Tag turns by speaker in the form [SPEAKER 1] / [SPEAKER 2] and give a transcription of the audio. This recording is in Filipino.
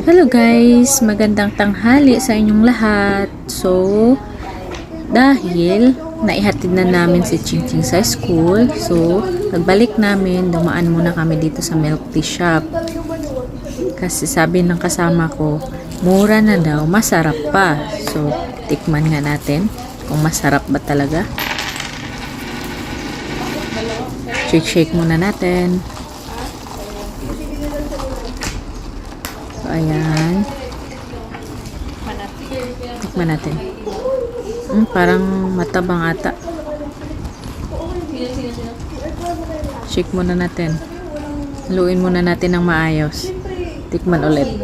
[SPEAKER 1] Hello guys, magandang tanghali sa inyong lahat. So, dahil naihatid na namin si Chingching sa school, so pagbalik namin, dumaan muna kami dito sa milk tea shop. Kasi sabi ng kasama ko, mura na daw, masarap pa. So, tikman nga natin kung masarap ba talaga. Shake muna natin. So, ayan. Tikman natin. Parang matabang ata. Shake muna natin. Haluin muna natin ng maayos. Tikman ulit.